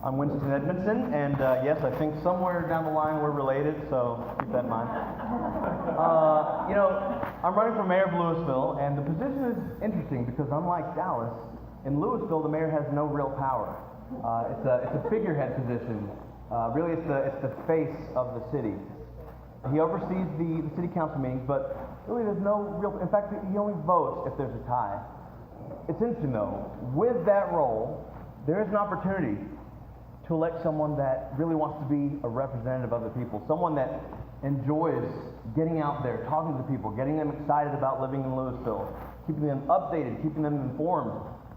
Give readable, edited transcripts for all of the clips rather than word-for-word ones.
I'm Winston Edmondson, and yes, I think somewhere down the line we're related, so keep that in mind. I'm running for mayor of Lewisville, and the position is interesting because unlike Dallas, in Lewisville the mayor has no real power. It's a figurehead position. Really, it's the face of the city. He oversees the city council meetings, but really there's no real. In fact, he only votes if there's a tie. It's interesting though. With that role, there is an opportunity to elect someone that really wants to be a representative of the people, someone that enjoys getting out there, talking to people, getting them excited about living in Lewisville, keeping them updated, keeping them informed,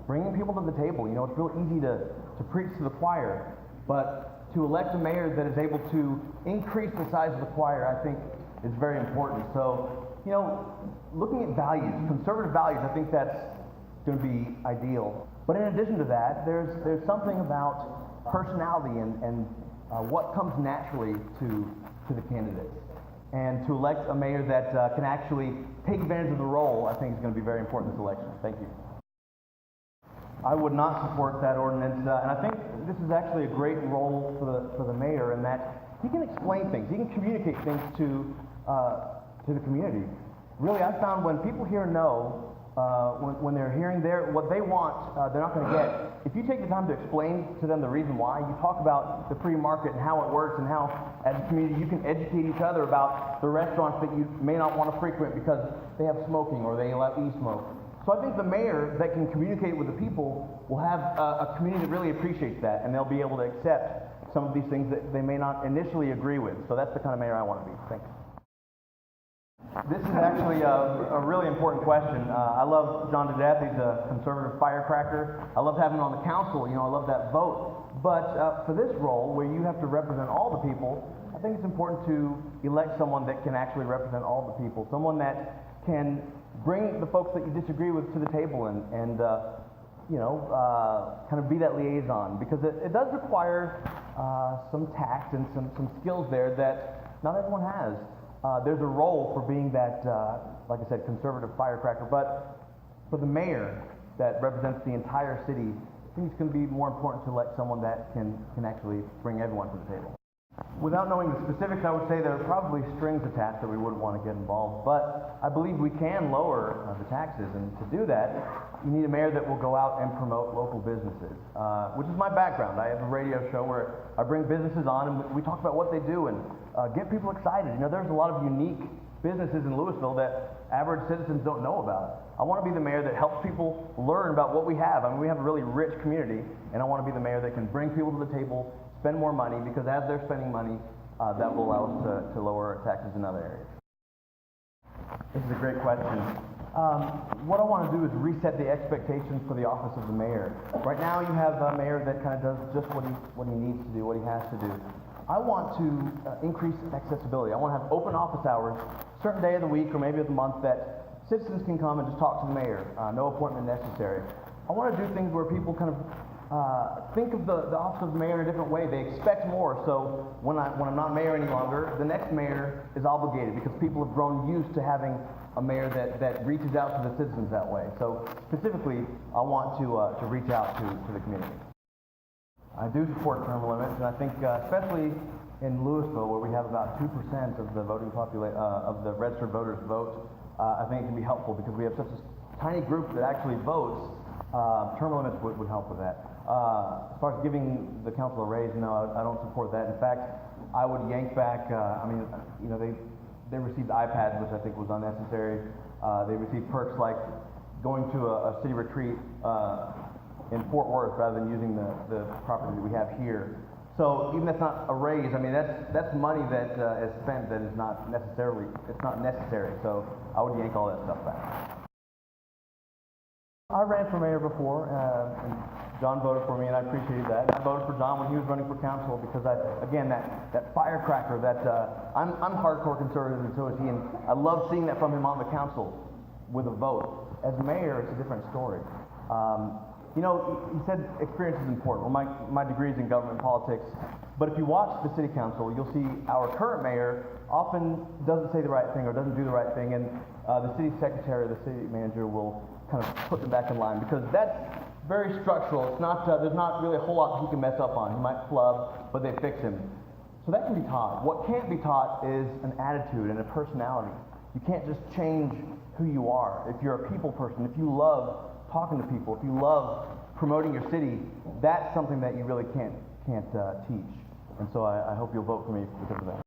bringing people to the table. You know, it's real easy to preach to the choir, but to elect a mayor that is able to increase the size of the choir, I think, is very important. So, looking at values, conservative values, I think that's going to be ideal. But in addition to that, there's something about personality and what comes naturally to the candidates. And to elect a mayor that can actually take advantage of the role, I think is going to be very important in this election. Thank you. I would not support that ordinance, and I think this is actually a great role for the mayor in that he can explain things, he can communicate things to the community. Really, I found when people hear no, when they're hearing what they want, they're not going to get. If you take the time to explain to them the reason why, you talk about the free market and how it works and how, as a community, you can educate each other about the restaurants that you may not want to frequent because they have smoking or they allow e-smoke. So I think the mayor that can communicate with the people will have a community that really appreciates that, and they'll be able to accept some of these things that they may not initially agree with. So that's the kind of mayor I want to be. Thanks. This is actually a really important question. I love John DeDeath. He's a conservative firecracker. I love having him on the council. I love that vote. But for this role, where you have to represent all the people, I think it's important to elect someone that can actually represent all the people, someone that can bring the folks that you disagree with to the table and kind of be that liaison, because it does require some tact and some skills there that not everyone has. There's a role for being that, like I said, conservative firecracker, but for the mayor that represents the entire city, I think it's going to be more important to elect someone that can actually bring everyone to the table. Without knowing the specifics, I would say there are probably strings attached that we wouldn't want to get involved, but I believe we can lower the taxes, and to do that, you need a mayor that will go out and promote local businesses, which is my background. I have a radio show where I bring businesses on and we talk about what they do and get people excited. There's a lot of unique businesses in Lewisville that average citizens don't know about. I want to be the mayor that helps people learn about what we have. We have a really rich community, and I want to be the mayor that can bring people to the table, spend more money, because as they're spending money, that will allow us to lower taxes in other areas. This is a great question. What I want to do is reset the expectations for the office of the mayor. Right now you have a mayor that kind of does just what he needs to do, what he has to do. I want to increase accessibility. I want to have open office hours, certain day of the week or maybe of the month that citizens can come and just talk to the mayor, no appointment necessary. I want to do things where people kind of think of the office of the mayor in a different way. They expect more, so when I'm not mayor any longer, the next mayor is obligated because people have grown used to having a mayor that reaches out to the citizens that way. So specifically, I want to reach out to the community. I do support term limits, and I think especially in Lewisville, where we have about 2% of the voting of the registered voters vote, I think it can be helpful because we have such a tiny group that actually votes. Term limits would help with that. As far as giving the council a raise, no, I don't support that. In fact, I would yank back. They received iPads, which I think was unnecessary. They received perks like going to a city retreat in Fort Worth rather than using the property that we have here. So even that's not a raise. That's money that is spent that is not necessary. So I would yank all that stuff back. I ran for mayor before, and John voted for me, and I appreciated that. I voted for John when he was running for council because, that firecracker, I'm hardcore conservative, and so is he, and I love seeing that from him on the council with a vote. As mayor, it's a different story. He said experience is important. Well, my degree is in government politics, but if you watch the city council, you'll see our current mayor often doesn't say the right thing or doesn't do the right thing, and the city secretary or the city manager will kind of put them back in line, because that's very structural. It's not, there's not really a whole lot he can mess up on. He might flub, but they fix him. So that can be taught. What can't be taught is an attitude and a personality. You can't just change who you are. If you're a people person, if you love talking to people, if you love promoting your city, that's something that you really can't teach. And so I hope you'll vote for me because of that.